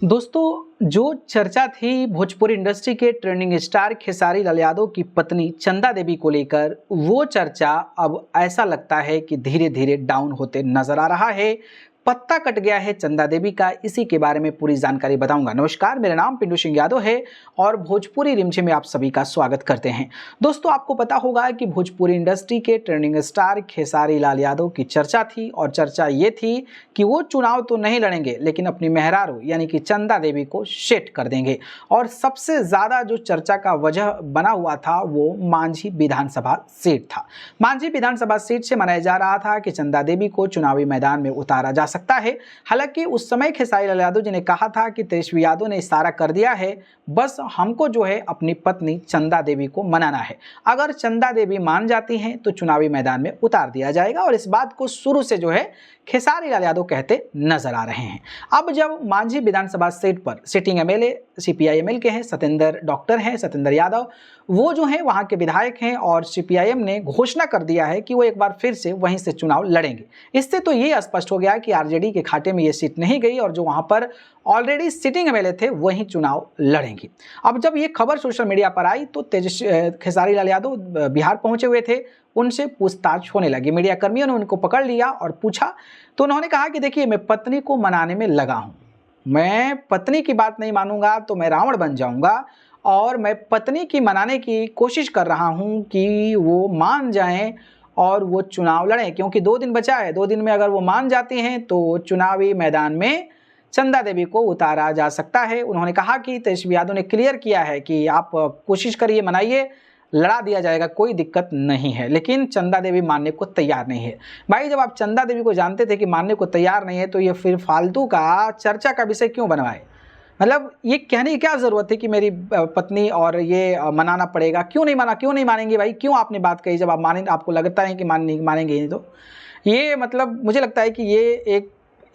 दोस्तों, जो चर्चा थी भोजपुरी इंडस्ट्री के ट्रेंडिंग स्टार खेसारी लाल यादव की पत्नी चंदा देवी को लेकर, वो चर्चा अब ऐसा लगता है कि धीरे धीरे डाउन होते नजर आ रहा है। पत्ता कट गया है चंदा देवी का, इसी के बारे में पूरी जानकारी बताऊंगा। नमस्कार, मेरा नाम पिंटू सिंह यादव है और भोजपुरी रिमझिम में आप सभी का स्वागत करते हैं। दोस्तों, आपको पता होगा कि भोजपुरी इंडस्ट्री के ट्रेंडिंग स्टार खेसारी लाल यादव की चर्चा थी और चर्चा ये थी कि वो चुनाव तो नहीं लड़ेंगे, लेकिन अपनी मेहरारू यानी कि चंदा देवी को सेट कर देंगे। और सबसे ज़्यादा जो चर्चा का वजह बना हुआ था वो मांझी विधानसभा सीट था। मांझी विधानसभा सीट से मनाया जा रहा था कि चंदा देवी को चुनावी मैदान में उतारा जा सकता है। हालांकि उस समय खेसारी लाल यादव जी ने कहा था कि तेजस्वी यादव ने इशारा कर दिया है, बस हमको जो है अपनी पत्नी चंदा देवी को मनाना है। अगर चंदा देवी मान जाती हैं तो चुनावी मैदान में उतार दिया जाएगा। और इस बात को शुरू से जो है खेसारी लाल यादव कहते नजर आ रहे हैं। अब जब मांझी विधानसभा सीट पर सिटिंग एमएलए सीपीआईएम के हैं, सत्येंद्र डॉक्टर हैं, सत्येंद्र यादव, वो जो हैं वहां के विधायक हैं और सीपीआईएम ने घोषणा कर दिया है कि वो एक बार फिर से वहीं से चुनाव लड़ेंगे। इससे तो ये स्पष्ट हो गया कि आरजेडी के खाते में ये सीट नहीं गई और जो वहां पर ऑलरेडी सिटिंग एमएलए थे वहीं चुनाव लड़ेंगे। अब जब ये खबर सोशल मीडिया पर आई तो खेसारी लाल यादव बिहार पहुंचे हुए थे, उनसे पूछताछ होने लगी। मीडिया कर्मियों ने उनको पकड़ लिया और पूछा तो उन्होंने कहा कि देखिए, मैं पत्नी को मनाने में लगा हूं, मैं पत्नी की बात नहीं मानूंगा तो मैं रावण बन जाऊंगा और मैं पत्नी की मनाने की कोशिश कर रहा हूं कि वो मान जाएं और वो चुनाव लड़ें, क्योंकि 2 दिन बचा है। 2 दिन में अगर वो मान जाती हैं तो चुनावी मैदान में चंदा देवी को उतारा जा सकता है। उन्होंने कहा कि तेजस्वी यादव ने क्लियर किया है कि आप कोशिश करिए, मनाइए, लड़ा दिया जाएगा, कोई दिक्कत नहीं है। लेकिन चंदा देवी मानने को तैयार नहीं है। भाई, जब आप चंदा देवी को जानते थे कि मानने को तैयार नहीं है तो ये फिर फालतू का चर्चा का विषय क्यों बनवाए? मतलब ये कहने की क्या ज़रूरत है कि मेरी पत्नी और ये मनाना पड़ेगा? क्यों नहीं मानेंगे भाई? क्यों आपने बात कही? जब आप मानेंगे, आपको लगता है कि मानेंगे ही नहीं, तो ये मतलब मुझे लगता है कि ये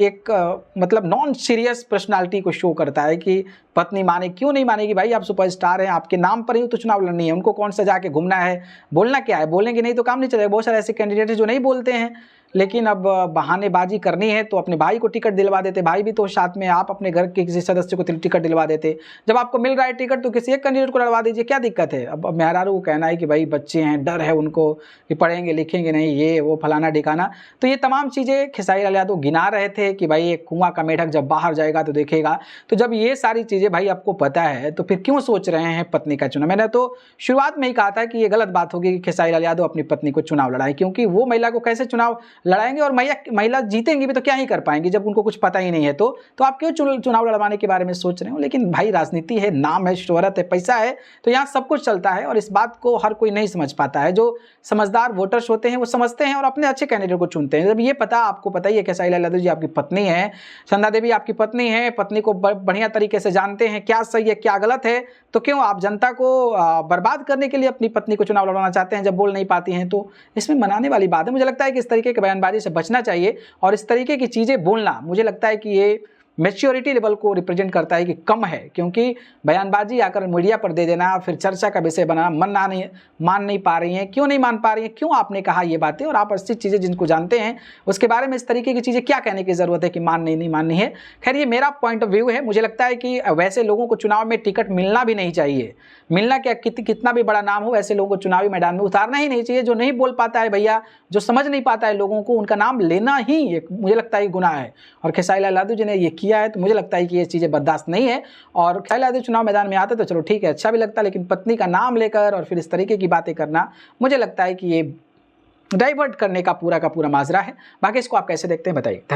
एक मतलब नॉन सीरियस पर्सनालिटी को शो करता है कि पत्नी माने, क्यों नहीं मानेगी भाई? आप सुपरस्टार हैं, आपके नाम पर ही तो चुनाव लड़नी है। उनको कौन सजा के घूमना है? बोलना क्या है? बोलेंगे नहीं तो काम नहीं चलेगा। बहुत सारे ऐसे कैंडिडेट हैं जो नहीं बोलते हैं, लेकिन अब बहानेबाजी करनी है तो अपने भाई को टिकट दिलवा देते। भाई भी तो साथ में, आप अपने घर के किसी सदस्य को टिकट दिलवा देते। जब आपको मिल रहा है टिकट तो किसी एक कैंडिडेट को लड़वा दीजिए, क्या दिक्कत है? अब मेहरारू को कहना है कि भाई बच्चे हैं, डर है उनको कि पढ़ेंगे लिखेंगे नहीं, ये वो फलाना ढिकाना। तो ये तमाम चीज़ें खेसारी लाल यादव गिना रहे थे कि भाई एक कुआं का मेढक जब बाहर जाएगा तो देखेगा। तो जब ये सारी चीज़ें भाई आपको पता है तो फिर क्यों सोच रहे हैं पत्नी का चुनाव? मैंने तो शुरुआत में ही कहा था कि ये गलत बात होगी कि खेसारी लाल यादव अपनी पत्नी को चुनाव लड़ाएं, क्योंकि वो महिला को कैसे चुनाव लड़ाएंगे? और महिला जीतेंगी भी तो क्या ही कर पाएंगी जब उनको कुछ पता ही नहीं है। तो आप क्यों चुनाव लड़वाने के बारे में सोच रहे हो? लेकिन भाई, राजनीति है, नाम है, शोहरत है, पैसा है, तो यहाँ सब कुछ चलता है और इस बात को हर कोई नहीं समझ पाता है। जो समझदार वोटर्स होते हैं वो समझते हैं और अपने अच्छे कैंडिडेट को चुनते हैं। जब ये पता, आपको पता ही है खेसारी लाल यादव जी आपकी पत्नी है, चंदा देवी आपकी पत्नी है, पत्नी को बढ़िया तरीके से जानते हैं क्या सही है क्या गलत है, तो क्यों आप जनता को बर्बाद करने के लिए अपनी पत्नी को चुनाव लड़वाना चाहते हैं जब बोल नहीं पाती हैं? तो इसमें मनाने वाली बात है। मुझे लगता है कि इस तरीके के बयानबाजी से बचना चाहिए और इस तरीके की चीज़ें बोलना, मुझे लगता है कि ये मैच्योरिटी लेवल को रिप्रेजेंट करता है कि कम है। क्योंकि बयानबाजी आकर मीडिया पर दे देना, फिर चर्चा का विषय बनाना, मान नहीं पा रही हैं, क्यों नहीं मान पा रही हैं, क्यों आपने कहा ये बातें? और आप ऐसी चीज़ें जिनको जानते हैं उसके बारे में इस तरीके की चीज़ें क्या कहने की ज़रूरत है कि नहीं माननी है? खैर, ये मेरा पॉइंट ऑफ व्यू है। मुझे लगता है कि वैसे लोगों को चुनाव में टिकट मिलना भी नहीं चाहिए। मिलना क्या, कितना भी बड़ा नाम हो, ऐसे लोगों को चुनावी मैदान में उतारना ही नहीं चाहिए। जो नहीं बोल पाता है भैया, जो समझ नहीं पाता है लोगों को, उनका नाम लेना ही मुझे लगता है गुनाह है। और खेसारी लाल यादव जी ने ये किया है तो मुझे लगता है कि ये चीज़ें बर्दाश्त नहीं है। और खेसारी लाल यादव चुनाव मैदान में आते तो चलो ठीक है, अच्छा भी लगता, लेकिन पत्नी का नाम लेकर और फिर इस तरीके की बातें करना, मुझे लगता है कि ये डाइवर्ट करने का पूरा माजरा है। बाकी इसको आप कैसे देखते हैं बताइए।